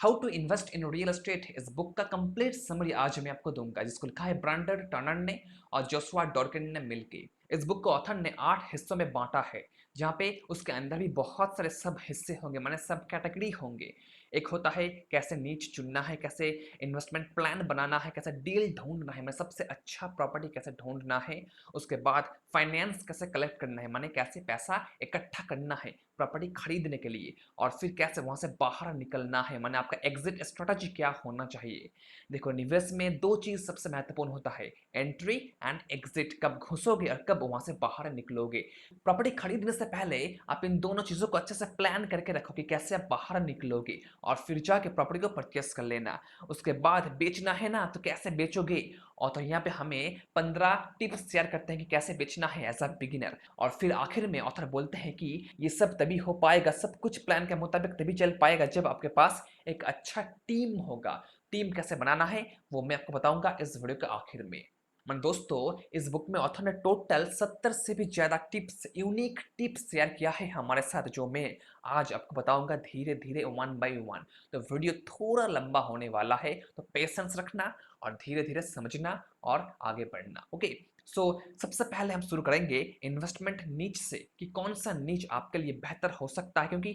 How to invest in real estate इस book का complete summary आज मैं आपको दूंगा, जिसको लिखा है ब्रांडन टर्नर ने और जोशुआ डॉर्किन ने मिलके। इस बुक को ऑथर ने 8 हिस्सों में बांटा है, जहाँ पे उसके अंदर भी बहुत सारे सब हिस्से होंगे, माने सब कैटेगरी होंगे। एक होता है कैसे नीच चुनना है, कैसे इन्वेस्टमेंट प्लान बनाना है, कैसे डील ढूंढना है, मतलब सबसे अच्छा प्रॉपर्टी कैसे ढूंढना है। उसके बाद फाइनेंस कैसे कलेक्ट करना है, माने कैसे पैसा इकट्ठा करना है प्रॉपर्टी खरीदने के लिए, और फिर कैसे वहां से बाहर निकलना है, माने आपका एग्जिट स्ट्रेटजी क्या होना चाहिए। देखो, निवेश में दो चीज सबसे महत्वपूर्ण होता है, एंट्री एंड एग्जिट, कब घुसोगे और कब वहां से बाहर निकलोगे। प्रॉपर्टी खरीदने से पहले आप इन दोनों चीजों को अच्छे से प्लान करके रखो कि कैसे आप बाहर निकलोगे, और फिर जाके प्रॉपर्टी को परचेस कर लेना। उसके बाद बेचना है ना, तो कैसे बेचोगे। और तो यहाँ पे हमें 15 टिप्स शेयर करते हैं कि कैसे बेचना है एज अ बिगिनर। और फिर आखिर में ऑथर बोलते हैं कि ये सब तभी हो पाएगा, सब कुछ प्लान के मुताबिक तभी चल पाएगा जब आपके पास एक अच्छा टीम होगा। टीम कैसे बनाना है वो मैं आपको बताऊंगा इस वीडियो के आखिर में। मन दोस्तों, इस बुक में ऑथर ने टोटल 70 से भी ज्यादा टिप्स, यूनिक टिप्स शेयर किया है हमारे साथ, जो मैं आज आपको बताऊंगा धीरे धीरे वन बाय वन। तो वीडियो थोड़ा लंबा होने वाला है, तो पेशेंस रखना और धीरे धीरे समझना और आगे बढ़ना। ओके, सो सबसे पहले हम शुरू करेंगे इन्वेस्टमेंट नीच से, कि कौन सा नीच आपके लिए बेहतर हो सकता है, क्योंकि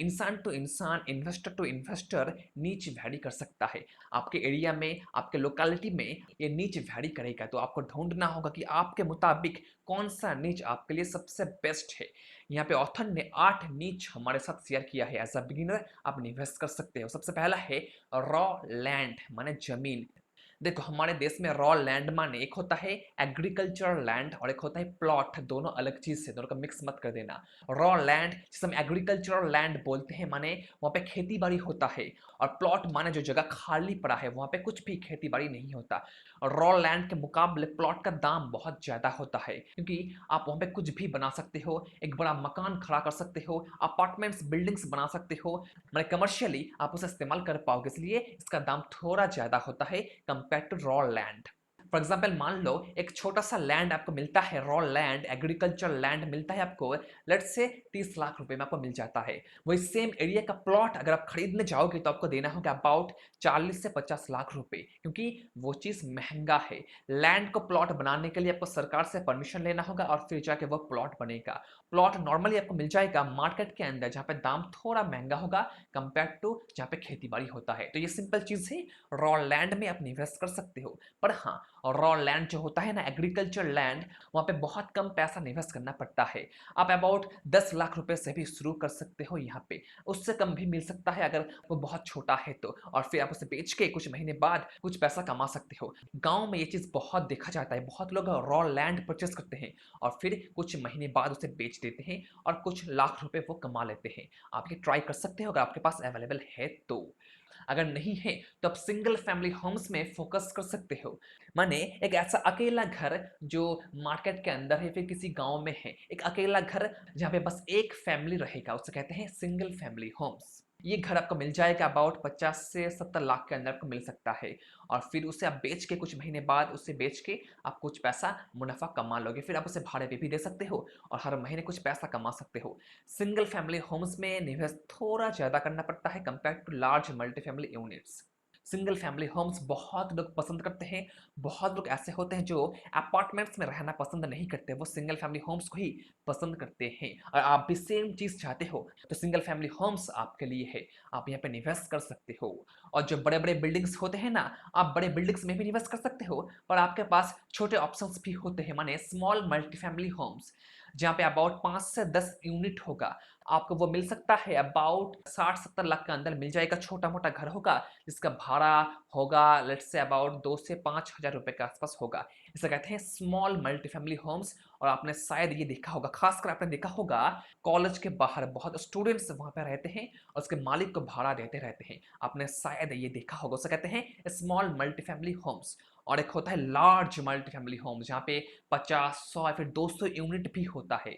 इंसान टू इंसान, इन्वेस्टर टू इन्वेस्टर नीच वैरी कर सकता है। आपके एरिया में, आपके लोकेलिटी में ये नीच वैरी करेगा, तो आपको ढूंढना होगा कि आपके मुताबिक कौन सा नीच आपके लिए सबसे बेस्ट है। यहाँ पे ऑथर ने 8 नीच हमारे साथ शेयर किया है, एज अ बिगिनर आप इन्वेस्ट कर सकते हो। सबसे पहला है रॉ लैंड, माने जमीन। देखो, हमारे देश में रॉ लैंड माने एक होता है एग्रीकल्चरल लैंड और एक होता है प्लॉट, दोनों अलग चीज है, दोनों का मिक्स मत कर देना। रॉ लैंड जिसे हम एग्रीकल्चरल लैंड बोलते हैं, माने वहां पे खेती बाड़ी होता है। और प्लॉट माने जो जगह खाली पड़ा है, वहां पे कुछ भी खेती बाड़ी नहीं होता। और रॉ लैंड के मुकाबले प्लॉट का दाम बहुत ज्यादा होता है, क्योंकि आप वहां पे कुछ भी बना सकते हो, एक बड़ा मकान खड़ा कर सकते हो, अपार्टमेंट्स बिल्डिंग्स बना सकते हो, मतलब कमर्शियली आप उसे इस्तेमाल कर पाओगे, इसलिए इसका दाम थोड़ा ज्यादा होता है compare to raw land. For example, मान लो एक छोटा सा लैंड आपको मिलता है, रॉ लैंड, एग्रीकल्चर लैंड मिलता है आपको, लेट से 30 लाख रुपए में आपको मिल जाता है। वही सेम एरिया का प्लॉट अगर आप खरीदने जाओगे तो आपको देना होगा अबाउट 40 से 50 लाख रुपए, क्योंकि वो चीज महंगा है। लैंड को प्लॉट बनाने के लिए आपको सरकार से परमिशन लेना होगा और फिर जाके वो प्लॉट बनेगा। प्लॉट नॉर्मली आपको मिल जाएगा मार्केट के अंदर, जहां पे दाम थोड़ा महंगा होगा कंपेयर टू जहां पे खेती बाड़ी होता है। तो ये सिंपल चीज है, रॉ लैंड में आप इन्वेस्ट कर सकते हो। पर हाँ, रॉ लैंड जो होता है ना, एग्रीकल्चर लैंड, वहां पे बहुत कम पैसा इन्वेस्ट करना पड़ता है। आप अबाउट 10 लाख रुपए से भी शुरू कर सकते हो यहाँ पे, उससे कम भी मिल सकता है अगर वो बहुत छोटा है तो। और फिर आप उसे बेच के कुछ महीने बाद कुछ पैसा कमा सकते हो। गांव में ये चीज बहुत देखा जाता है, बहुत लोग रॉ लैंड परचेस करते हैं और फिर कुछ महीने बाद उसे बेच देते हैं और कुछ लाख रुपए वो कमा लेते हैं। आप ये ट्राई कर सकते हो अगर आपके पास अवेलेबल है तो। अगर नहीं है तो आप सिंगल फैमिली होम्स में फोकस कर सकते हो, माने एक ऐसा अकेला घर जो मार्केट के अंदर है, फिर किसी गांव में है, एक अकेला घर जहां पे बस एक फैमिली रहेगा, उसे कहते हैं सिंगल फैमिली होम्स। ये घर आपको मिल जाएगा अबाउट 50 से 70 लाख के अंदर आपको मिल सकता है। और फिर उसे आप बेच के कुछ महीने बाद उसे बेच के आप कुछ पैसा मुनाफा कमा लोगे, फिर आप उसे भाड़े पे भी दे सकते हो और हर महीने कुछ पैसा कमा सकते हो। सिंगल फैमिली होम्स में निवेश थोड़ा ज्यादा करना पड़ता है compare to large multi family units. Single family homes बहुत लोग पसंद करते हैं, बहुत लोग ऐसे होते हैं जो अपार्टमेंट्स में रहना पसंद नहीं करते, वो सिंगल फैमिली होम्स को ही पसंद करते हैं। और आप भी सेम चीज चाहते हो तो सिंगल फैमिली होम्स आपके लिए है, आप यहाँ पे निवेश कर सकते हो। और जो बड़े बड़े बिल्डिंग्स होते हैं ना, आप बड़े बिल्डिंग्स में भी निवेश कर सकते हो, पर आपके पास छोटे ऑप्शंस भी होते हैं, माने स्मॉल मल्टी फैमिली होम्स, जहाँ पे अबाउट 5 से 10 यूनिट होगा। आपको वो मिल सकता है अबाउट 60-70 लाख के अंदर मिल जाएगा, छोटा मोटा घर होगा जिसका भाड़ा होगा लेट्स से अबाउट 2 से 5 हजार रुपए के आसपास होगा। इसे कहते हैं स्मॉल मल्टी फैमिली होम्स। और आपने शायद ये देखा होगा, खासकर आपने देखा होगा कॉलेज के बाहर बहुत स्टूडेंट्स वहां पे रहते हैं और उसके मालिक को भाड़ा देते रहते हैं, आपने शायद ये देखा होगा। उसे कहते हैं स्मॉल मल्टी फैमिली होम्स। और एक होता है लार्ज मल्टी फैमिली होम, जहाँ पे 50, 100 या फिर 200 यूनिट भी होता है।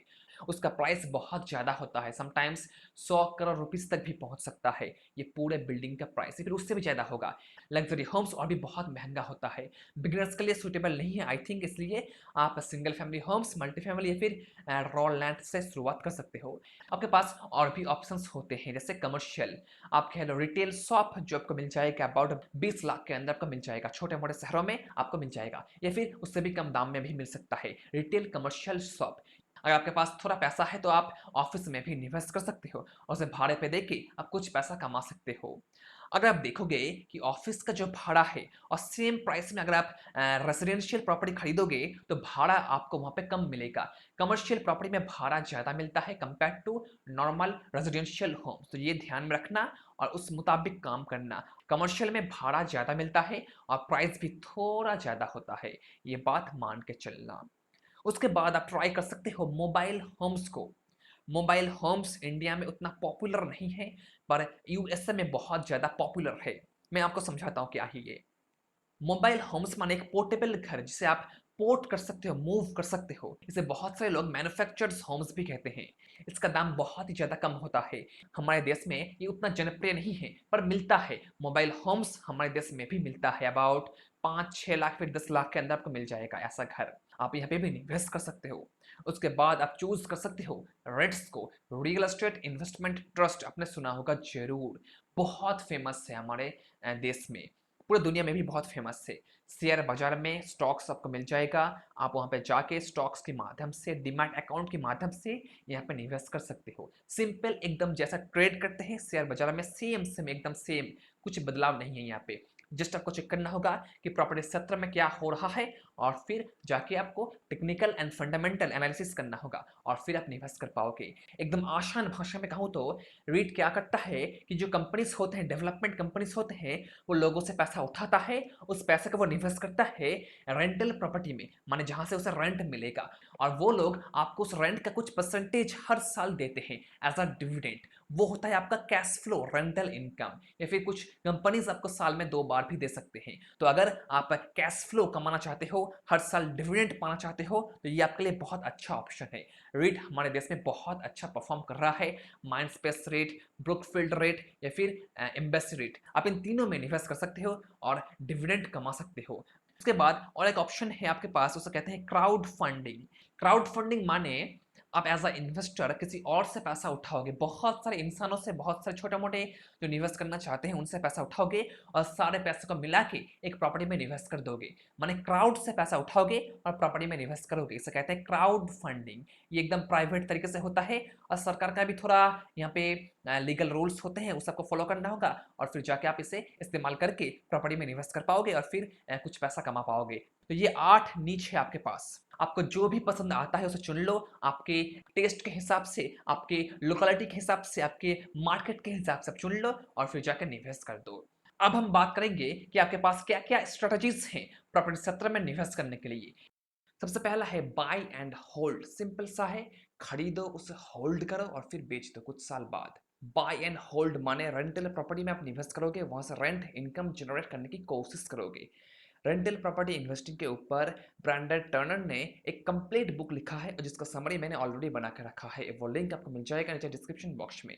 उसका प्राइस बहुत ज़्यादा होता है, समटाइम्स 100 करोड़ रुपीज़ तक भी पहुँच सकता है, ये पूरे बिल्डिंग का प्राइस, या फिर उससे भी ज़्यादा होगा। लग्ज़री होम्स और भी बहुत महँगा होता है, बिगिनर्स के लिए सूटेबल नहीं है आई थिंक, इसलिए आप single family homes, multi family या फिर रॉ लैंड से शुरुआत कर सकते हो। आपके पास और भी ऑप्शंस होते हैं, जैसे कमर्शियल, आप कह लो रिटेल शॉप जो आपको मिल जाएगा अबाउट 20 लाख के अंदर आपको मिल जाएगा, छोटे-मोटे शहरों में आपको मिल जाएगा, या फिर उससे भी कम दाम में भी मिल सकता है, रिटेल कमर्शियल शॉप। अगर आपके पास थोड़ा पैसा है तो आप ऑफिस में भी इन्वेस्ट कर सकते हो और उसे भाड़े पे देके आप कुछ पैसा कमा सकते हो। अगर आप देखोगे कि ऑफिस का जो भाड़ा है और सेम प्राइस में अगर आप रेजिडेंशियल प्रॉपर्टी खरीदोगे तो भाड़ा आपको वहाँ पे कम मिलेगा। कमर्शियल प्रॉपर्टी में भाड़ा ज़्यादा मिलता है compare to normal residential home, तो ये ध्यान में रखना और उस मुताबिक काम करना। कमर्शियल में भाड़ा ज़्यादा मिलता है और प्राइस भी थोड़ा ज़्यादा होता है, ये बात मान के चलना। उसके बाद आप ट्राई कर सकते हो मोबाइल होम्स को। मोबाइल होम्स इंडिया में उतना पॉपुलर नहीं है, पर यूएसए में बहुत ज़्यादा पॉपुलर है। मैं आपको समझाता हूँ क्या है ये। मोबाइल होम्स माने एक पोर्टेबल घर जिसे आप पोर्ट कर सकते हो, मूव कर सकते हो। इसे बहुत सारे लोग मैन्युफैक्चर्ड होम्स भी कहते हैं। इसका दाम बहुत ही ज़्यादा कम होता है। हमारे देश में ये उतना जनप्रिय नहीं है, पर मिलता है। मोबाइल होम्स हमारे देश में भी मिलता है, अबाउट 5-6 लाख फिर 10 लाख के अंदर आपको मिल जाएगा ऐसा घर। आप यहाँ पे भी इन्वेस्ट कर सकते हो। उसके बाद आप चूज कर सकते हो रेट्स को, रियल एस्टेट इन्वेस्टमेंट ट्रस्ट, आपने सुना होगा जरूर, बहुत फेमस है हमारे देश में, पूरी दुनिया में भी बहुत फेमस है। शेयर बाजार में स्टॉक्स आपको मिल जाएगा, आप वहां पे जाके स्टॉक्स के माध्यम से डीमैट अकाउंट के माध्यम से यहाँ पे इन्वेस्ट कर सकते हो। सिंपल एकदम जैसा ट्रेड करते हैं शेयर बाजार में, सेम सेम एकदम सेम, कुछ बदलाव नहीं है यहाँ पे। जस्ट आपको चेक करना होगा कि प्रॉपर्टी क्षेत्र में क्या हो रहा है और फिर जाके आपको टेक्निकल एंड फंडामेंटल एनालिसिस करना होगा और फिर आप इन्वेस्ट कर पाओगे। एकदम आसान भाषा में कहूँ तो रीट क्या करता है कि जो कंपनीज होते हैं, डेवलपमेंट कंपनीज होते हैं, वो लोगों से पैसा उठाता है, उस पैसे को वो इन्वेस्ट करता है रेंटल प्रॉपर्टी में, माने जहां से उसे रेंट मिलेगा, और वो लोग आपको उस रेंट का कुछ परसेंटेज हर साल देते हैं एज अ डिविडेंड। वो होता है आपका कैश फ्लो, रेंटल इनकम, या फिर कुछ कंपनीज आपको साल में 2 बार भी दे सकते हैं। तो अगर आप कैश फ्लो कमाना चाहते हो, हर साल डिविडेंड पाना चाहते हो, तो ये आपके लिए बहुत अच्छा ऑप्शन है। रीट हमारे देश में बहुत अच्छा परफॉर्म कर रहा है। माइंडस्पेस रेट, ब्रुकफील्ड रेट या फिर एम्बेसी रेट, आप इन तीनों में इन्वेस्ट कर सकते हो और डिविडेंड कमा सकते हो। उसके बाद और एक ऑप्शन है आपके पास, उसे कहते हैं क्राउड फंडिंग। क्राउड फंडिंग माने आप एज अ इन्वेस्टर किसी और से पैसा उठाओगे, बहुत सारे इंसानों से, बहुत सारे छोटे मोटे जो इन्वेस्ट करना चाहते हैं उनसे पैसा उठाओगे और सारे पैसे को मिला के एक प्रॉपर्टी में इन्वेस्ट कर दोगे। माने क्राउड से पैसा उठाओगे और प्रॉपर्टी में इन्वेस्ट करोगे, इसे कहते हैं क्राउड फंडिंग। ये एकदम प्राइवेट तरीके से होता है और सरकार का भी थोड़ा यहाँ पे लीगल रूल्स होते हैं, उस सबको फॉलो करना होगा और फिर जाके आप इसे इस्तेमाल करके प्रॉपर्टी में इन्वेस्ट कर पाओगे और फिर कुछ पैसा कमा पाओगे। तो ये 8 नीच है आपके पास, आपको जो भी पसंद आता है उसे चुन लो, आपके टेस्ट के हिसाब से, आपके लोकेलिटी के हिसाब से, आपके मार्केट के हिसाब से आप चुन लो और फिर जाकर निवेश कर दो। अब हम बात करेंगे कि आपके पास क्या-क्या स्ट्रेटजीज हैं प्रॉपर्टी सेक्टर में निवेश करने के लिए। सबसे पहला है बाय एंड होल्ड, सिंपल सा है, खरीदो उसे होल्ड करो और फिर बेच दो कुछ साल बाद। बाय एंड होल्ड माने रेंटल प्रॉपर्टी में आप इन्वेस्ट करोगे, वहां से रेंट इनकम जनरेट करने की कोशिश करोगे। रेंटल प्रॉपर्टी इन्वेस्टिंग के ऊपर ब्रांडेड टर्नर ने एक कंप्लीट बुक लिखा है और जिसका समरी मैंने ऑलरेडी बना के रखा है, वो लिंक आपको मिल जाएगा नीचे डिस्क्रिप्शन बॉक्स में।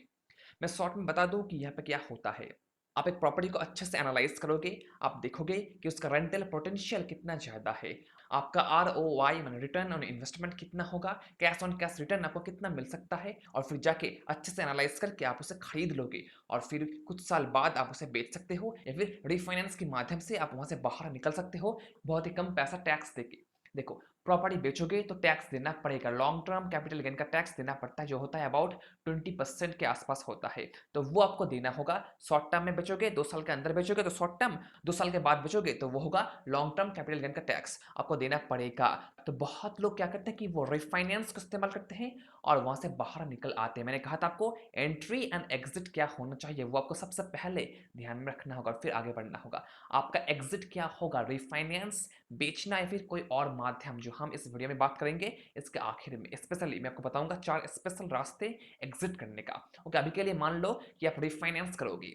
मैं शॉर्ट में बता दूं कि यहाँ पे क्या होता है। आप एक प्रॉपर्टी को अच्छे से एनालाइज करोगे, आप देखोगे कि उसका रेंटल पोटेंशियल कितना ज़्यादा है, आपका ROI माने रिटर्न ऑन इन्वेस्टमेंट कितना होगा, कैश ऑन कैश रिटर्न आपको कितना मिल सकता है, और फिर जाके अच्छे से एनालाइज करके आप उसे खरीद लोगे और फिर कुछ साल बाद आप उसे बेच सकते हो या फिर रिफाइनेंस के माध्यम से आप वहां से बाहर निकल सकते हो बहुत ही कम पैसा टैक्स देके। देखो, प्रॉपर्टी बेचोगे तो टैक्स देना पड़ेगा, लॉन्ग टर्म कैपिटल गेन का टैक्स देना पड़ता है जो होता है अबाउट 20% के आसपास होता है, तो वो आपको देना होगा। शॉर्ट टर्म में बेचोगे, 2 साल के अंदर बेचोगे तो शॉर्ट टर्म, 2 साल के बाद बेचोगे तो वो होगा लॉन्ग टर्म कैपिटल गेन का टैक्स आपको देना पड़ेगा। तो बहुत लोग क्या करते हैं कि वो रिफाइनेंस को इस्तेमाल करते हैं और वहां से बाहर निकल आते हैं। मैंने कहा था आपको एंट्री एंड एग्जिट क्या होना चाहिए, वो आपको सबसे पहले ध्यान में रखना होगा, फिर आगे बढ़ना होगा। आपका एग्जिट क्या होगा, रिफाइनेंस, बेचना या फिर कोई और माध्यम, जो हम इस वीडियो में बात करेंगे इसके आखिर में। स्पेशली मैं आपको बताऊंगा 4 स्पेशल रास्ते एग्जिट करने का। ओके, अभी के लिए मान लो कि आप रिफाइनेंस करोगे,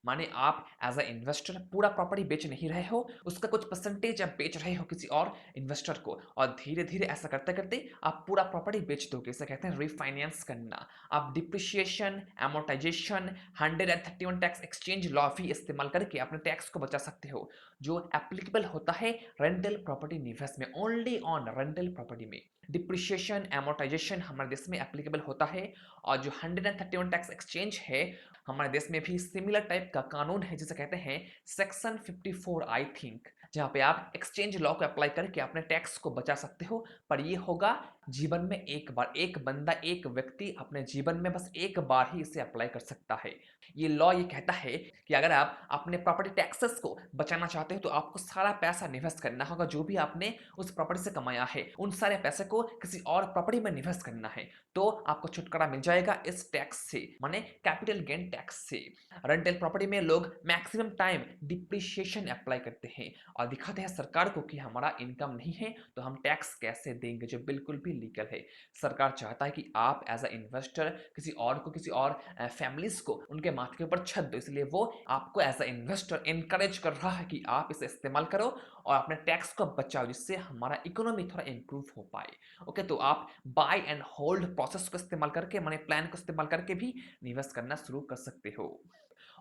माने आप एज़ अ इन्वेस्टर पूरा प्रॉपर्टी बेच नहीं रहे हो, उसका कुछ परसेंटेज आप बेच रहे हो किसी और इन्वेस्टर को और धीरे-धीरे ऐसा करते-करते आप पूरा प्रॉपर्टी बेच दोगे। इसे कहते हैं रीफाइनेंस करना। आप डिप्रिशिएशन, एमोर्टाइज़ेशन, 131 टैक्स एक्सचेंज लॉ भी इस्तेमाल करके अपने टैक्स को बचा सकते हो, जो एप्लीकेबल होता है रेंटल प्रॉपर्टी निवेश में, ओनली ऑन रेंटल प्रॉपर्टी में। डिप्रिशिएशन, एमोर्टाइज़ेशन हमारे देश में एप्लीकेबल होता है और जो 131 टैक्स एक्सचेंज है हमारे देश में भी सिमिलर टाइप का कानून है जिसे कहते हैं सेक्शन 54 आई थिंक, जहाँ पे आप एक्सचेंज लॉ को अप्लाई करके अपने टैक्स को बचा सकते हो। पर ये होगा जीवन में एक बार, एक बंदा, एक व्यक्ति अपने जीवन में बस एक बार ही इसे अप्लाई कर सकता है। ये लॉ ये कहता है कि अगर आप अपने प्रॉपर्टी टैक्सेस को बचाना चाहते हो तो आपको सारा पैसा निवेश करना होगा जो भी आपने उस प्रॉपर्टी से कमाया है, उन सारे पैसे को किसी और प्रॉपर्टी में निवेश करना है। तो आपको छुटकारा मिल जाएगा इस टैक्स से, माने कैपिटल गेन टैक्स से। रेंटल प्रॉपर्टी में लोग मैक्सिमम टाइम डिप्रिशिएशन अप्लाई करते हैं और दिखाते हैं सरकार को कि हमारा इनकम नहीं है तो हम टैक्स कैसे देंगे, जो बिल्कुल भी लीगल है। सरकार चाहता है कि आप एज अ इन्वेस्टर किसी और को, किसी और फैमिलीज को उनके माथे के ऊपर छत दो, इसलिए वो आपको एज अ इन्वेस्टर इनकरेज कर रहा है कि आप इसे इस्तेमाल करो और अपने टैक्स को बचाओ जिससे हमारा इकोनॉमी थोड़ा इंप्रूव हो पाए। ओके, तो आप बाय एंड होल्ड प्रोसेस को इस्तेमाल करके, मनी प्लान को इस्तेमाल करके भी निवेश करना शुरू कर सकते हो।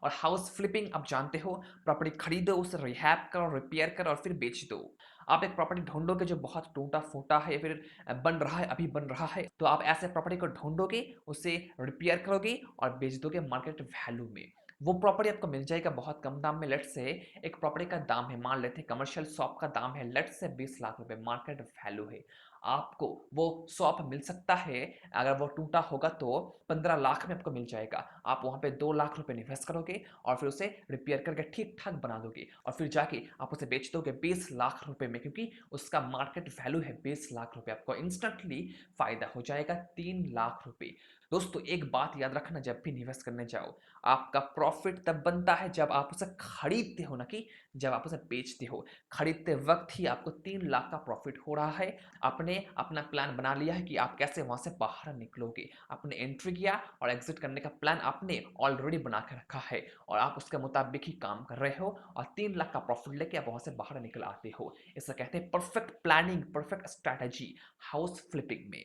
और हाउस फ्लिपिंग आप जानते हो, प्रॉपर्टी खरीदो, उसे रिहैब करो, रिपेयर करो और फिर बेच दो। आप एक प्रॉपर्टी ढूंढोगे जो बहुत टूटा फूटा है, फिर बन रहा है, अभी बन रहा है, तो आप ऐसे प्रॉपर्टी को ढूंढोगे, उसे रिपेयर करोगे और बेच दोगे मार्केट वैल्यू में। वो प्रॉपर्टी आपको मिल जाएगा बहुत कम दाम में। लेट से एक प्रॉपर्टी का दाम है, मान लेते हैं कमर्शियल शॉप का दाम है लेट से 20 लाख रुपए, मार्केट वैल्यू है। आपको वो शॉप मिल सकता है, अगर वो टूटा होगा तो 15 लाख में आपको मिल जाएगा। आप वहाँ पे 2 लाख रुपए इन्वेस्ट करोगे और फिर उसे रिपेयर करके ठीक-ठाक बना दोगे और फिर जाके आप उसे बेच दोगे 20 लाख रुपए में, क्योंकि उसका मार्केट वैल्यू है 20 लाख रुपए। आपको इंस्टेंटली फ़ायदा हो जाएगा 3 लाख रुपए। दोस्तों, एक बात याद रखना, जब भी निवेश करने जाओ, आपका प्रॉफ़िट तब बनता है जब आप उसे खरीदते हो, ना कि जब आप उसे बेचते हो। खरीदते वक़्त ही आपको 3 लाख का प्रॉफ़िट हो रहा है। आपने अपना प्लान बना लिया है कि आप कैसे वहाँ से बाहर निकलोगे। आपने एंट्री किया और एग्ज़िट करने का प्लान आपने ऑलरेडी बना के रखा है और आप उसके मुताबिक ही काम कर रहे हो और 3 लाख का प्रॉफ़िट लेके आप वहाँ से बाहर निकल आते हो। इसे कहते हैं perfect planning, perfect strategy house flipping में।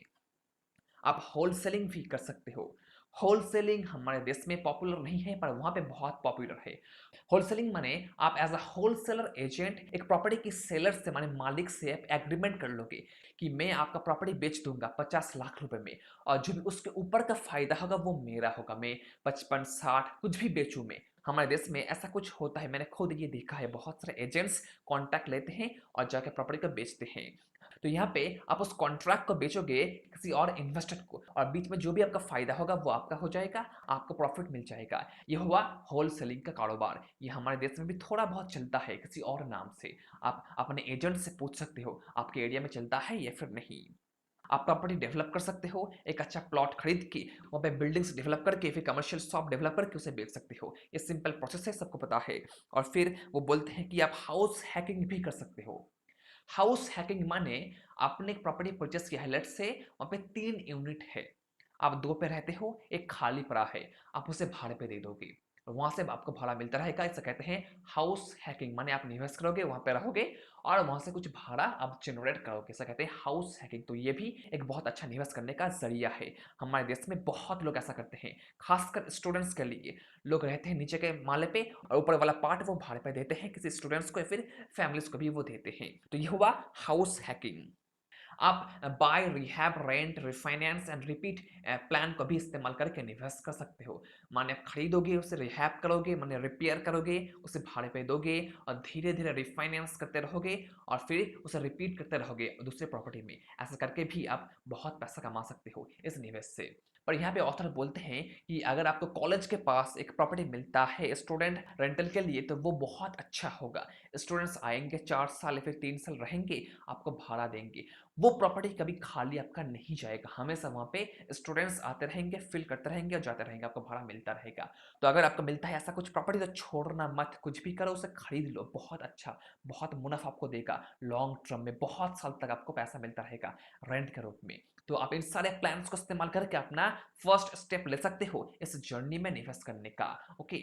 आप होलसेलिंग भी कर सकते हो। होलसेलिंग हमारे देश में पॉपुलर नहीं है पर वहाँ पे बहुत पॉपुलर है। होलसेलिंग माने आप एज़ अ होलसेलर एजेंट एक प्रॉपर्टी की सेलर से, माने मालिक से आप एग्रीमेंट कर लोगे कि मैं आपका प्रॉपर्टी बेच दूँगा 50 लाख रुपए में और जो भी उसके ऊपर का फ़ायदा होगा वो मेरा होगा। मैं 55, 60 कुछ भी बेचूँ मैं। हमारे देश में ऐसा कुछ होता है, मैंने खुद ये देखा है, बहुत सारे एजेंट्स कॉन्टैक्ट लेते हैं और जाके प्रॉपर्टी को बेचते हैं। तो यहाँ पे आप उस कॉन्ट्रैक्ट को बेचोगे किसी और इन्वेस्टर को और बीच में जो भी आपका फ़ायदा होगा वो आपका हो जाएगा, आपको प्रॉफ़िट मिल जाएगा। ये हुआ होलसेलिंग का कारोबार। ये हमारे देश में भी थोड़ा बहुत चलता है किसी और नाम से। आप अपने एजेंट से पूछ सकते हो, आपके एरिया में चलता है या फिर नहीं। आप प्रॉपर्टी डेवलप कर सकते हो, एक अच्छा प्लॉट खरीद के वहाँ पे बिल्डिंग्स डेवलप करके फिर कमर्शियल शॉप डेवलप करके उसे बेच सकते हो। ये सिंपल प्रोसेस है, सबको पता है। और फिर वो बोलते हैं कि आप हाउस हैकिंग भी कर सकते हो। हाउस हैकिंग माने आपने एक प्रॉपर्टी परचेस किया है, लेट्स से वहाँ पे 3 यूनिट है। आप 2 पे रहते हो, एक खाली पड़ा है, आप उसे भाड़े पे दे दोगे। वहाँ से आपको भाड़ा मिलता रहेगा, इसे कहते हैं हाउस हैकिंग। माने आप निवेश करोगे, वहाँ पे रहोगे और वहाँ से कुछ भाड़ा आप जनरेट करोगे, इसे कहते हैं हाउस हैकिंग। तो ये भी एक बहुत अच्छा निवेश करने का ज़रिया है। हमारे देश में बहुत लोग ऐसा करते हैं, खासकर स्टूडेंट्स के लिए। लोग रहते हैं नीचे के माले पे और ऊपर वाला पार्ट वो भाड़े पे देते हैं किसी स्टूडेंट्स को या फिर फैमिलीज़ को भी वो देते हैं। तो ये हुआ हाउस हैकिंग। आप buy, rehab, rent, refinance and repeat plan को भी इस्तेमाल करके निवेश कर सकते हो। माने आप खरीदोगे, उसे रिहैब करोगे, माने रिपेयर करोगे, उसे भाड़े पे दोगे और धीरे-धीरे रिफाइनेंस करते रहोगे और फिर उसे रिपीट करते रहोगे दूसरे प्रॉपर्टी में। ऐसा करके भी आप बहुत पैसा कमा सकते हो इस निवेश से। पर यहाँ पे ऑथर बोलते हैं कि अगर आपको कॉलेज के पास एक प्रॉपर्टी मिलता है स्टूडेंट रेंटल के लिए तो वो बहुत अच्छा होगा। स्टूडेंट्स आएँगे, 4 साल या फिर 3 साल रहेंगे, आपको भाड़ा देंगे। वो प्रॉपर्टी कभी खाली आपका नहीं जाएगा, हमेशा वहाँ पे स्टूडेंट्स आते रहेंगे, फिल करते रहेंगे और जाते रहेंगे, आपको भाड़ा मिलता रहेगा। तो अगर आपको मिलता है ऐसा कुछ प्रॉपर्टी तो छोड़ना मत, कुछ भी करो उसे खरीद लो, बहुत अच्छा, बहुत मुनाफ़ा आपको देगा। लॉन्ग टर्म में बहुत साल तक आपको पैसा मिलता रहेगा रेंट के रूप में। तो आप इन सारे प्लान्स को इस्तेमाल करके अपना फर्स्ट स्टेप ले सकते हो इस जर्नी में निवेश करने का। ओके।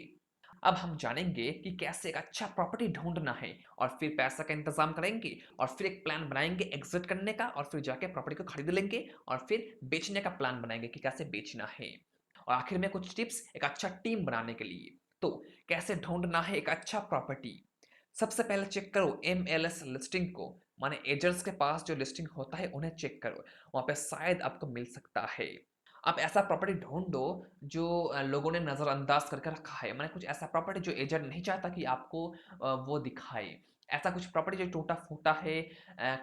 अब हम जानेंगे कि कैसे एक अच्छा प्रॉपर्टी ढूँढना है और फिर पैसा का इंतज़ाम करेंगे और फिर एक प्लान बनाएँगे एग्ज़िट करने का और फिर जाके प्रॉपर्टी को खरीद लेंगे और फिर बेचने का प्लान बनाएँगे कि कैसे बेचना है। और आखिर में कुछ टिप्स एक अच्छा टीम बनाने के लिए। तो कैसे ढूँढना है एक अच्छा प्रॉपर्टी? सबसे पहले चेक करो एमएलएस लिस्टिंग को, माने एजेंट्स के पास जो लिस्टिंग होता है उन्हें चेक करो, वहाँ पे शायद आपको मिल सकता है। आप ऐसा प्रॉपर्टी ढूँढो जो लोगों ने नज़रअंदाज करके रखा है, माने कुछ ऐसा प्रॉपर्टी जो एजेंट नहीं चाहता कि आपको वो दिखाए। ऐसा कुछ प्रॉपर्टी जो टूटा-फूटा है,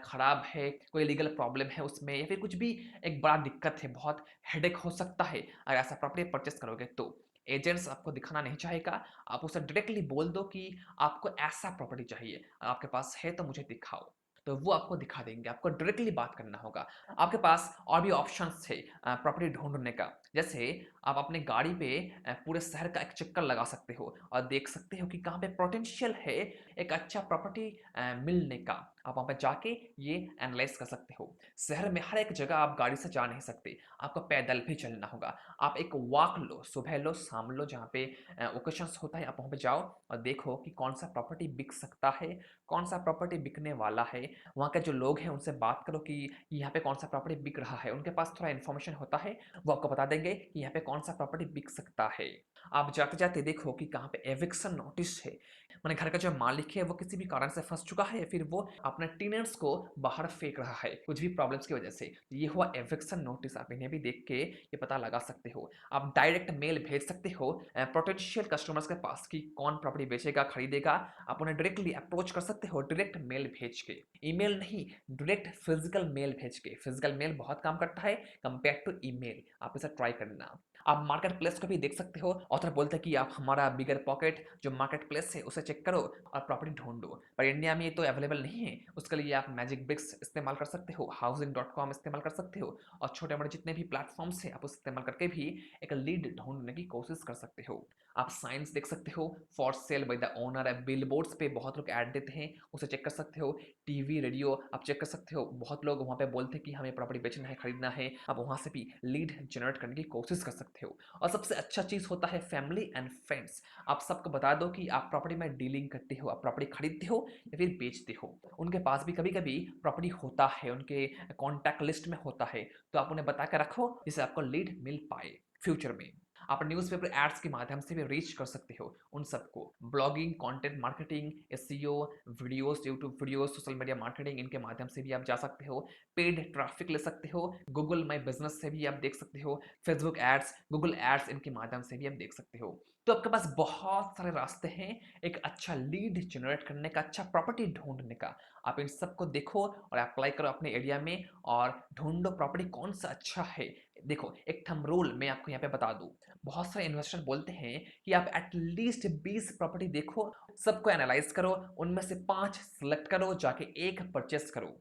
खराब है, कोई लीगल प्रॉब्लम है उसमें या फिर कुछ भी एक बड़ा दिक्कत है, बहुत हेडेक हो सकता है अगर ऐसा प्रॉपर्टी परचेज़ करोगे तो। एजेंट्स आपको दिखाना नहीं चाहेगा, आप उसे डायरेक्टली बोल दो कि आपको ऐसा प्रॉपर्टी चाहिए, आपके पास है तो मुझे दिखाओ। तो वो आपको दिखा देंगे, आपको डायरेक्टली बात करना होगा। आपके पास और भी ऑप्शंस है प्रॉपर्टी ढूँढने का। जैसे आप अपने गाड़ी पे पूरे शहर का एक चक्कर लगा सकते हो और देख सकते हो कि कहाँ पे पोटेंशियल है एक अच्छा प्रॉपर्टी मिलने का। आप वहाँ पे जाके ये एनालाइज़ कर सकते हो। शहर में हर एक जगह आप गाड़ी से जा नहीं सकते, आपको पैदल भी चलना होगा। आप एक वॉक लो, सुबह लो, शाम लो, जहाँ पे ओकेशंस होता है आप वहाँ पे जाओ और देखो कि कौन-सा प्रॉपर्टी बिक सकता है, कौन-सा प्रॉपर्टी बिकने वाला है। वहाँ के जो लोग हैं उनसे बात करो कि यहाँ पे कौन-सा प्रॉपर्टी बिक रहा है। उनके पास थोड़ा इन्फॉर्मेशन होता है, वो आपको बता देंगे कि यहाँ पे कौन-सा प्रॉपर्टी बिक सकता है। आप जाते-जाते देखो कि कहाँ पे एविक्शन नोटिस है, माने घर का जो मालिक है वो किसी भी कारण से फँस चुका है या फिर वो अपने टेनेंट्स को बाहर फेंक रहा है, कुछ भी प्रॉब्लम्स की वजह से। ये हुआ एविक्शन नोटिस, आप इन्हें भी देख के ये पता लगा सकते हो। आप डायरेक्ट मेल भेज सकते हो पोटेंशियल कस्टमर्स के पास कि कौन प्रॉपर्टी बेचेगा, खरीदेगा। आप उन्हें डायरेक्टली अप्रोच कर सकते हो डायरेक्ट मेल भेज के। ईमेल नहीं, डायरेक्ट फिजिकल मेल भेज के। फिजिकल मेल बहुत काम करता है कंपेयर टू ईमेल। आप इसे ट्राई करना। आप मार्केट प्लेस को भी देख सकते हो। ऑथर बोलते हैं कि आप हमारा बिगर पॉकेट जो मार्केट प्लेस है उसे चेक करो और प्रॉपर्टी ढूंढो। पर इंडिया में ये तो अवेलेबल नहीं है। उसके लिए आप मैजिक ब्रिक्स इस्तेमाल कर सकते हो, हाउसिंग.com इस्तेमाल कर सकते हो और छोटे-बड़े जितने भी प्लेटफॉर्म्स हैं आप उसे इस्तेमाल करके भी एक लीड ढूंढने की कोशिश कर सकते हो। आप साइंस देख सकते हो, for sale by the owner, billboards पे बहुत लोग ऐड देते हैं, उसे चेक कर सकते हो। टीवी, रेडियो आप चेक कर सकते हो। बहुत लोग वहाँ पे बोलते हैं कि हमें प्रॉपर्टी बेचना है, खरीदना है। आप वहाँ से भी लीड जनरेट करने की कोशिश कर सकते हो। और सबसे अच्छा चीज़ होता है फैमिली एंड फ्रेंड्स। आप सबको बता दो कि आप प्रॉपर्टी में डीलिंग करते हो, आप प्रॉपर्टी खरीदते हो या फिर बेचते हो। उनके पास भी कभी-कभी प्रॉपर्टी होता है, उनके कॉन्टैक्ट लिस्ट में होता है, तो आप उन्हें बता के रखो जिससे आपको लीड मिल पाए फ्यूचर में। आप न्यूज़पेपर एड्स के माध्यम से भी रीच कर सकते हो उन सबको। Blogging, content marketing, SEO, videos, YouTube videos, social media marketing, इनके माध्यम से भी आप जा सकते हो। पेड ट्रैफिक ले सकते हो, गूगल माय बिजनेस से भी आप देख सकते हो, फेसबुक एड्स, गूगल एड्स, इनके माध्यम से भी आप देख सकते हो। तो आपके पास बहुत सारे रास्ते हैं एक अच्छा लीड जनरेट करने का, अच्छा प्रॉपर्टी ढूंढने का। आप इन सबको देखो और अप्लाई करो अपने एरिया में और ढूंढो प्रॉपर्टी कौन सा अच्छा है। देखो एक थंब रूल मैं आपको यहाँ पे बता दूं, बहुत सारे इन्वेस्टर बोलते हैं कि आप एटलीस्ट 20 प्रॉपर्टी देखो, सबको एनालाइज करो, उनमें से 5 सिलेक्ट करो, जाके एक परचेस करो।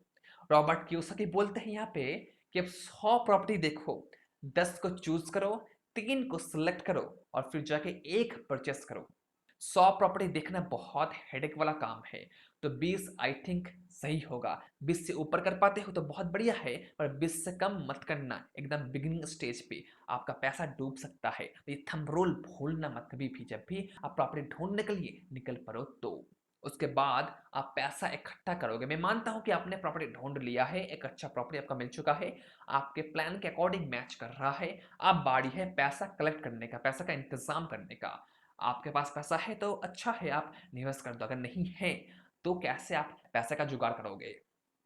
रॉबर्ट कियोसाकी बोलते हैं यहाँ पे कि अब 100 प्रॉपर्टी देखो, 10 को चूज करो, 3 को सिलेक्ट करो और फिर जाके एक परचेस करो। 100 प्रॉपर्टी देखना बहुत हेडेक वाला काम है, तो 20 आई थिंक सही होगा। 20 से ऊपर कर पाते हो तो बहुत बढ़िया है, पर 20 से कम मत करना। एकदम बिगिनिंग स्टेज पे आपका पैसा डूब सकता है। तो ये थंब रूल भूलना मत कभी भी, जब भी आप प्रॉपर्टी ढूंढने के लिए निकल पड़ो तो। उसके बाद आप पैसा इकट्ठा करोगे। मैं मानता हूँ कि आपने प्रॉपर्टी ढूंढ लिया है, एक अच्छा प्रॉपर्टी आपका मिल चुका है, आपके प्लान के अकॉर्डिंग मैच कर रहा है। अब बारी है पैसा कलेक्ट करने का, पैसा का इंतजाम करने का। आपके पास पैसा है तो अच्छा है, आप निवेश कर दो। अगर नहीं है तो कैसे आप पैसे का जुगाड़ करोगे?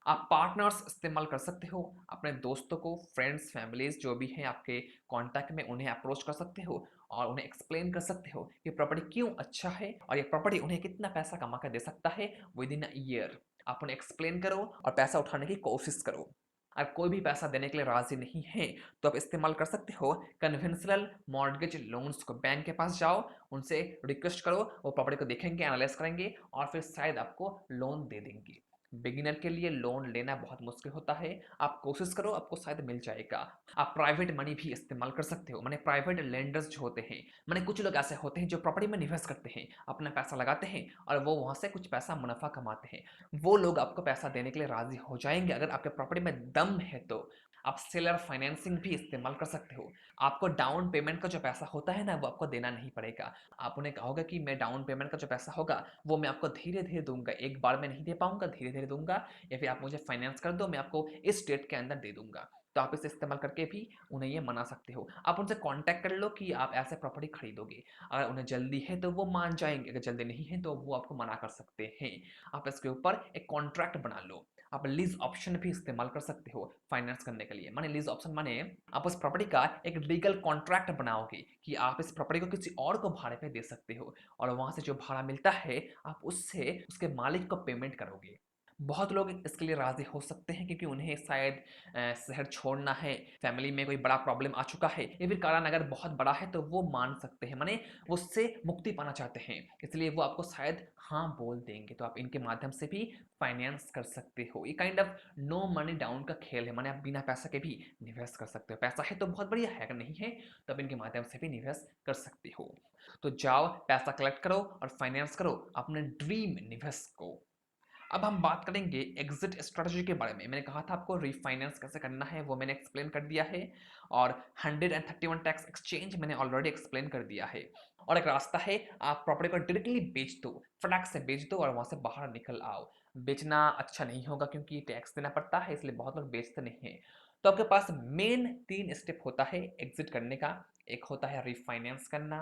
आप पार्टनर्स इस्तेमाल कर सकते हो, अपने दोस्तों को, फ्रेंड्स, फैमिलीज़ जो भी हैं आपके कॉन्टैक्ट में उन्हें अप्रोच कर सकते हो और उन्हें एक्सप्लेन कर सकते हो कि प्रॉपर्टी क्यों अच्छा है और ये प्रॉपर्टी उन्हें कितना पैसा कमा कर दे सकता है विदिन अ ईयर। आप उन्हें एक्सप्लेन करो और पैसा उठाने की कोशिश करो। अगर कोई भी पैसा देने के लिए राज़ी नहीं है, तो आप इस्तेमाल कर सकते हो कन्वेंशनल मॉर्टगेज लोन्स को। बैंक के पास जाओ, उनसे रिक्वेस्ट करो, वो प्रॉपर्टी को देखेंगे, एनालाइज़ करेंगे और फिर शायद आपको लोन दे देंगे। बिगिनर के लिए लोन लेना बहुत मुश्किल होता है। आप कोशिश करो, आपको शायद मिल जाएगा। आप प्राइवेट मनी भी इस्तेमाल कर सकते हो, माने प्राइवेट लेंडर्स जो होते हैं, माने कुछ लोग ऐसे होते हैं जो प्रॉपर्टी में निवेश करते हैं, अपना पैसा लगाते हैं और वो वहाँ से कुछ पैसा मुनाफा कमाते हैं। वो लोग आपको पैसा देने के लिए राज़ी हो जाएँगे अगर आपके प्रॉपर्टी में दम है तो। आप सेलर फाइनेंसिंग भी इस्तेमाल कर सकते हो। आपको डाउन पेमेंट का जो पैसा होता है ना, वो आपको देना नहीं पड़ेगा। आप उन्हें कहोगे कि मैं डाउन पेमेंट का जो पैसा होगा वो मैं आपको धीरे-धीरे दूँगा, एक बार में नहीं दे पाऊँगा, धीरे-धीरे दूँगा, या फिर आप मुझे फाइनेंस कर दो, मैं आपको इस डेट के अंदर दे दूँगा। तो आप इसे इस्तेमाल करके भी उन्हें ये मना सकते हो। आप उनसे कॉन्टैक्ट कर लो कि आप ऐसे प्रॉपर्टी खरीदोगे। अगर उन्हें जल्दी है तो वो मान जाएँगे, अगर जल्दी नहीं है तो वो आपको मना कर सकते हैं। आप इसके ऊपर एक कॉन्ट्रैक्ट बना लो। आप लीज़ ऑप्शन भी इस्तेमाल कर सकते हो फाइनेंस करने के लिए। माने लीज़ ऑप्शन माने आप उस प्रॉपर्टी का एक लीगल कॉन्ट्रैक्ट बनाओगे कि आप इस प्रॉपर्टी को किसी और को भाड़े पे दे सकते हो और वहाँ से जो भाड़ा मिलता है, आप उससे उसके मालिक को पेमेंट करोगे। बहुत लोग इसके लिए राज़ी हो सकते हैं क्योंकि उन्हें शायद शहर छोड़ना है, फैमिली में कोई बड़ा प्रॉब्लम आ चुका है या फिर कारण अगर बहुत बड़ा है तो वो मान सकते हैं, माने वो उससे मुक्ति पाना चाहते हैं। इसलिए वो आपको शायद हाँ बोल देंगे, तो आप इनके माध्यम से भी फाइनेंस कर सकते हो। ये kind of no money down का खेल है, माने आप बिना पैसा के भी निवेश कर सकते हो। पैसा है तो बहुत बढ़िया है, अगर नहीं है तो आप इनके माध्यम से भी निवेश कर सकते हो। तो जाओ पैसा कलेक्ट करो और फाइनेंस करो अपने ड्रीम निवेश को। अब हम बात करेंगे एग्जिट स्ट्रेटजी के बारे में। मैंने कहा था आपको रीफाइनेंस कैसे करना है, वो मैंने एक्सप्लेन कर दिया है। और 131 टैक्स एक्सचेंज मैंने ऑलरेडी एक्सप्लेन कर दिया है। और एक रास्ता है, आप प्रॉपर्टी को डायरेक्टली बेच दो, फटाक से बेच दो और वहां से बाहर निकल आओ। बेचना अच्छा नहीं होगा क्योंकि टैक्स देना पड़ता है, इसलिए बहुत लोग बेचते नहीं हैं। तो आपके पास मेन 3 स्टेप होता है एग्जिट करने का। एक होता है रीफाइनेंस करना,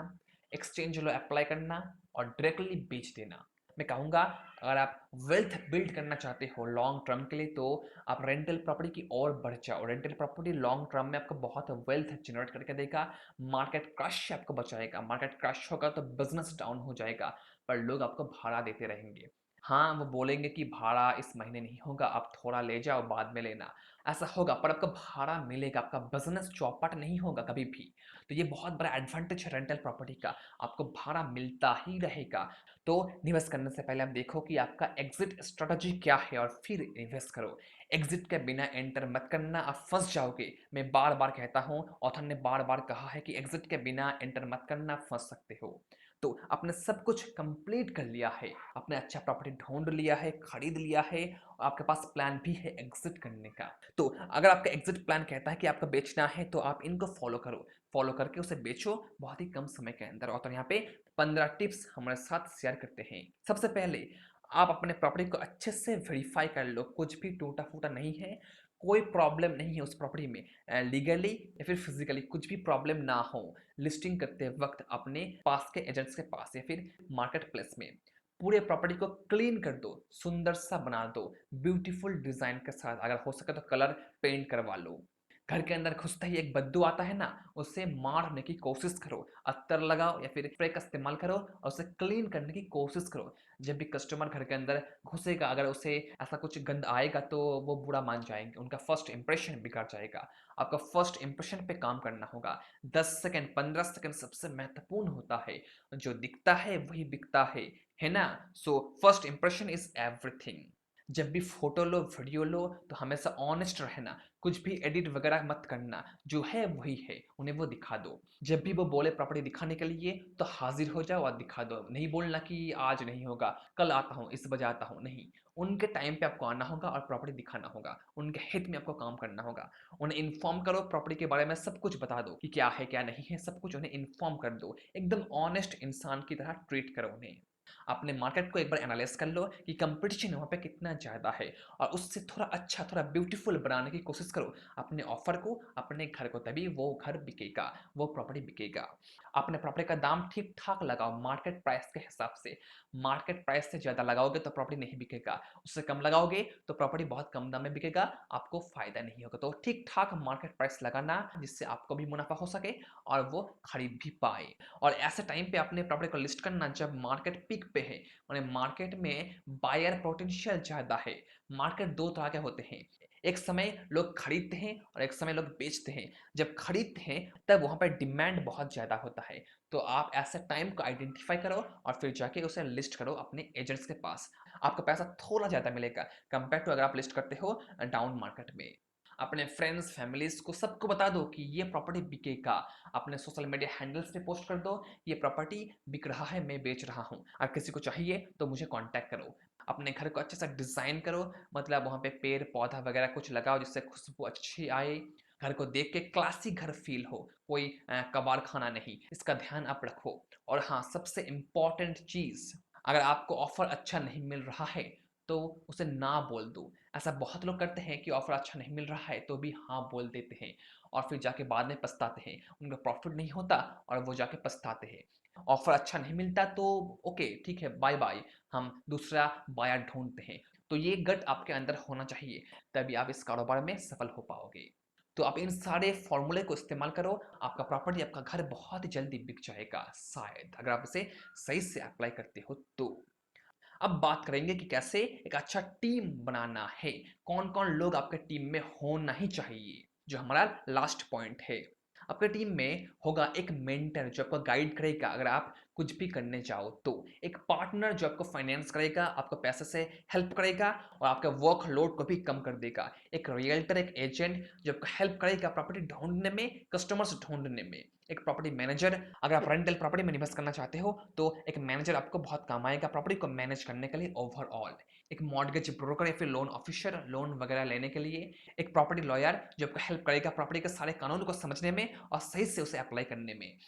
एक्सचेंज लो अप्लाई करना और डायरेक्टली बेच देना। मैं कहूँगा अगर आप वेल्थ बिल्ड करना चाहते हो लॉन्ग टर्म के लिए तो आप रेंटल प्रॉपर्टी की ओर बढ़ जाओ। रेंटल प्रॉपर्टी लॉन्ग टर्म में आपको बहुत वेल्थ जनरेट करके देगा। मार्केट क्रश से आपको बचाएगा। मार्केट क्रश होगा तो बिजनेस डाउन हो जाएगा, पर लोग आपको भाड़ा देते रहेंगे। हाँ, वो बोलेंगे कि भाड़ा इस महीने नहीं होगा, आप थोड़ा ले जाओ बाद में लेना। ऐसा होगा पर आपको भाड़ा मिलेगा, आपका बिजनेस चौपट नहीं होगा कभी भी। तो ये बहुत बड़ा एडवांटेज है रेंटल प्रॉपर्टी का, आपको भाड़ा मिलता ही रहेगा। तो निवेश करने से पहले आप देखो कि आपका एग्जिट स्ट्रेटजी क्या है और फिर इन्वेस्ट करो। एग्जिट के बिना एंटर मत करना, आप फंस जाओगे। मैं बार बार कहता हूँ, ऑथर ने बार बार कहा है कि एग्जिट के बिना एंटर मत करना, फंस सकते हो। तो आपने सब कुछ कंप्लीट कर लिया है, आपने अच्छा प्रॉपर्टी ढूंढ लिया है, खरीद लिया है और आपके पास प्लान भी है एग्जिट करने का। तो अगर आपका एग्जिट प्लान कहता है कि आपको बेचना है तो आप इनको फॉलो करो, फॉलो करके उसे बेचो बहुत ही कम समय के अंदर। और तो यहाँ पे 15 टिप्स हमारे साथ शेयर करते हैं। सबसे पहले आप अपने प्रॉपर्टी को अच्छे से वेरीफाई कर लो, कुछ भी टूटा फूटा नहीं है, कोई प्रॉब्लम नहीं है उस प्रॉपर्टी में, लीगली या फिर फिजिकली कुछ भी प्रॉब्लम ना हो। लिस्टिंग करते वक्त अपने पास के एजेंट्स के पास या फिर मार्केट प्लेस में पूरे प्रॉपर्टी को क्लीन कर दो, सुंदर सा बना दो, ब्यूटीफुल डिजाइन के साथ। अगर हो सके तो कलर पेंट करवा लो। घर के अंदर घुसते ही एक बदबू आता है ना, उसे मारने की कोशिश करो। अत्तर लगाओ या फिर स्प्रे का इस्तेमाल करो और उसे क्लीन करने की कोशिश करो। जब भी कस्टमर घर के अंदर घुसेगा, अगर उसे ऐसा कुछ गंद आएगा तो वो बुरा मान जाएंगे, उनका फर्स्ट इंप्रेशन बिगड़ जाएगा। आपका फर्स्ट इंप्रेशन पे काम करना होगा। 10 सेकंड 15 सेकंड सबसे महत्वपूर्ण होता है, जो दिखता है वही बिकता है ना। So first impression is everything. जब भी फोटो लो वीडियो लो तो हमेशा ऑनेस्ट रहना, कुछ भी एडिट वगैरह मत करना, जो है वही है, उन्हें वो दिखा दो। जब भी वो बोले प्रॉपर्टी दिखाने के लिए तो हाजिर हो जाओ और दिखा दो। नहीं बोलना कि आज नहीं होगा, कल आता हूँ, इस बजे आता हूँ, नहीं। उनके टाइम पे आपको आना होगा और प्रॉपर्टी दिखाना होगा, उनके हित में आपको काम करना होगा। उन्हें इन्फॉर्म करो प्रॉपर्टी के बारे में, सब कुछ बता दो कि क्या है क्या नहीं है, सब कुछ उन्हें इन्फॉर्म कर दो। एकदम ऑनेस्ट इंसान की तरह ट्रीट करो उन्हें। अपने मार्केट को एक बार एनालाइज कर लो कि कंपटीशन वहाँ पे कितना ज़्यादा है और उससे थोड़ा अच्छा, थोड़ा ब्यूटीफुल बनाने की कोशिश करो अपने ऑफर को, अपने घर को, तभी वो घर बिकेगा, वो प्रॉपर्टी बिकेगा। अपने प्रॉपर्टी का दाम ठीक ठाक लगाओ मार्केट प्राइस के हिसाब से। मार्केट प्राइस से ज़्यादा लगाओगे तो प्रॉपर्टी नहीं बिकेगा, उससे कम लगाओगे तो प्रॉपर्टी बहुत कम दाम में बिकेगा, आपको फायदा नहीं होगा। तो ठीक ठाक मार्केट प्राइस लगाना जिससे आपको भी मुनाफा हो सके और वो खरीद भी पाए। और ऐसे टाइम पे अपने प्रॉपर्टी को लिस्ट करना जब मार्केट पीक पे है, माने मार्केट में बायर पोटेंशियल ज़्यादा है। मार्केट 2 तरह के होते हैं, एक समय लोग खरीदते हैं और एक समय लोग बेचते हैं। जब खरीदते हैं तब वहाँ पे डिमांड बहुत ज़्यादा होता है। तो आप ऐसे टाइम को आइडेंटिफ़ाई करो और फिर जाके उसे लिस्ट करो अपने एजेंट्स के पास। आपको पैसा थोड़ा ज़्यादा मिलेगा कंपेयर टू अगर आप लिस्ट करते हो डाउन मार्केट में। अपने फ्रेंड्स, फैमिलीज़ को सबको बता दो कि ये प्रॉपर्टी बिकेगा। अपने सोशल मीडिया हैंडल्स पे पोस्ट कर दो, ये प्रॉपर्टी बिक रहा है, मैं बेच रहा हूँ। अगर किसी को चाहिए तो मुझे कॉन्टैक्ट करो। अपने घर को अच्छे से डिज़ाइन करो, मतलब वहाँ पे पेड़-पौधा वगैरह कुछ लगाओ जिससे खुशबू अच्छी आए। घर को देख के क्लासी घर फ़ील हो, कोई कबाड़-खाना नहीं, इसका ध्यान आप रखो। और हाँ, सबसे इम्पोर्टेंट चीज़, अगर आपको ऑफ़र अच्छा नहीं मिल रहा है, तो उसे ना बोल दो। ऐसा बहुत लोग करते हैं कि ऑफ़र अच्छा नहीं मिल रहा है, तो भी हाँ बोल देते हैं और फिर जाके बाद में पछताते हैं। उनका प्रॉफ़िट नहीं होता और वो जाके पछताते हैं। ऑफ़र अच्छा नहीं मिलता तो ओके, ठीक है, बाय-बाय, हम दूसरा बायर ढूँढते हैं। तो ये गट आपके अंदर होना चाहिए, तभी आप इस कारोबार में सफल हो पाओगे। तो आप इन सारे फ़ॉर्मूले को इस्तेमाल करो, आपका प्रॉपर्टी, आपका घर बहुत ही जल्दी बिक जाएगा शायद, अगर आप इसे सही से अप्लाई करते हो तो। अब बात करेंगे कि कैसे एक अच्छा टीम बनाना है, कौन-कौन लोग आपके टीम में होना ही चाहिए, जो हमारा लास्ट पॉइंट है। आपके टीम में होगा एक मेंटर जो आपको गाइड करेगा अगर आप कुछ भी करने जाओ तो, एक पार्टनर जो आपको फाइनेंस करेगा, आपको पैसे से हेल्प करेगा और आपका वर्कलोड को भी कम कर देगा, एक रियल्टर, एक एजेंट जो आपको हेल्प करेगा प्रॉपर्टी ढूँढने में, कस्टमर्स ढूँढने में, एक प्रॉपर्टी मैनेजर, अगर आप रेंटल प्रॉपर्टी में इन्वेस्ट करना चाहते हो तो एक मैनेजर आपको बहुत काम आएगा प्रॉपर्टी को मैनेज करने के लिए ओवरऑल, एक मॉर्गेज ब्रोकर या फिर लोन ऑफिसर लोन वगैरह लेने के लिए, एक प्रॉपर्टी लॉयर जो आपको हेल्प करेगा प्रॉपर्टी के सारे कानून को समझने में और सही से उसे अप्लाई करने में,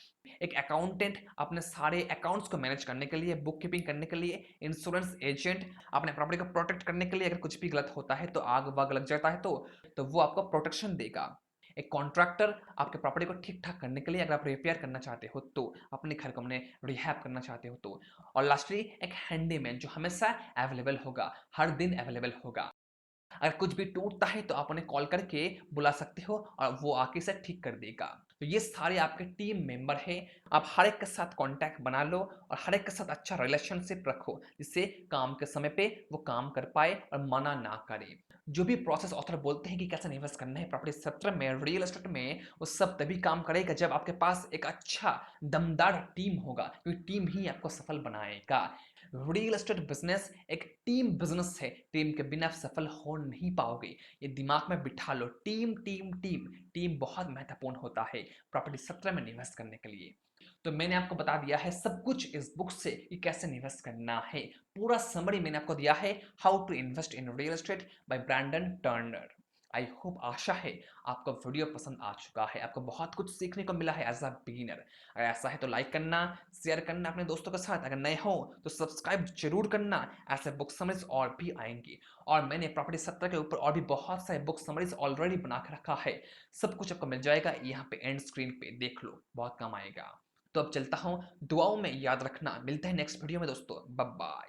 एक अकाउंटेंट अपने सारे अकाउंट्स को मैनेज करने के लिए, बुक कीपिंग करने के लिए, इंश्योरेंस एजेंट अपने प्रॉपर्टी को प्रोटेक्ट करने के लिए, अगर कुछ भी गलत होता है तो आग वाग लग जाता है तो वो आपको प्रोटेक्शन देगा, एक कॉन्ट्रैक्टर आपके प्रॉपर्टी को ठीक-ठाक करने के लिए, अगर आप रिपेयर करना चाहते हो तो, अपने घर को अपने रिहैब करना चाहते हो तो, और लास्टली एक हैंडीमैन जो हमेशा अवेलेबल होगा, हर दिन अवेलेबल होगा। अगर कुछ भी टूटता है तो आप उन्हें कॉल करके बुला सकते हो और वो आके इसे ठीक कर देगा। तो ये सारे आपके टीम मेंबर हैं। आप हर एक के साथ कॉन्टैक्ट बना लो और हर एक के साथ अच्छा रिलेशनशिप रखो, जिससे काम के समय पे वो काम कर पाए और मना ना करे। जो भी प्रोसेस ऑथर बोलते हैं कि कैसे इन्वेस्ट करना है प्रॉपर्टी सेक्टर में, रियल एस्टेट में, वो सब तभी काम करेगा जब आपके पास एक अच्छा दमदार टीम होगा, क्योंकि टीम ही आपको सफल बनाएगा। रियल एस्टेट बिजनेस एक टीम बिजनेस है, टीम के बिना आप सफल हो नहीं पाओगे। ये दिमाग में बिठा लो, टीम टीम टीम टीम बहुत महत्वपूर्ण होता है प्रॉपर्टी सेक्टर में इन्वेस्ट करने के लिए। तो मैंने आपको बता दिया है सब कुछ इस बुक से कि कैसे इन्वेस्ट करना है, पूरा समरी मैंने आपको दिया है, how to invest in real estate by Brandon Turner. I hope, आशा है आपको वीडियो पसंद आ चुका है, आपको बहुत कुछ सीखने को मिला है एज अ बिगिनर। अगर ऐसा है तो लाइक करना, शेयर करना अपने दोस्तों के साथ, अगर नए हो तो सब्सक्राइब जरूर करना, ऐसे बुक समरीज और भी आएंगी। और मैंने प्रॉपर्टी सेक्टर के ऊपर और भी बहुत सारे बुक समरीज ऑलरेडी बना के रखा है, सब कुछ आपको मिल जाएगा यहाँ पे एंड स्क्रीन पे, देख लो, बहुत काम आएगा। तो अब चलता हूँ, दुआओं में याद रखना, मिलते हैं नेक्स्ट वीडियो में दोस्तों, बाय बाय।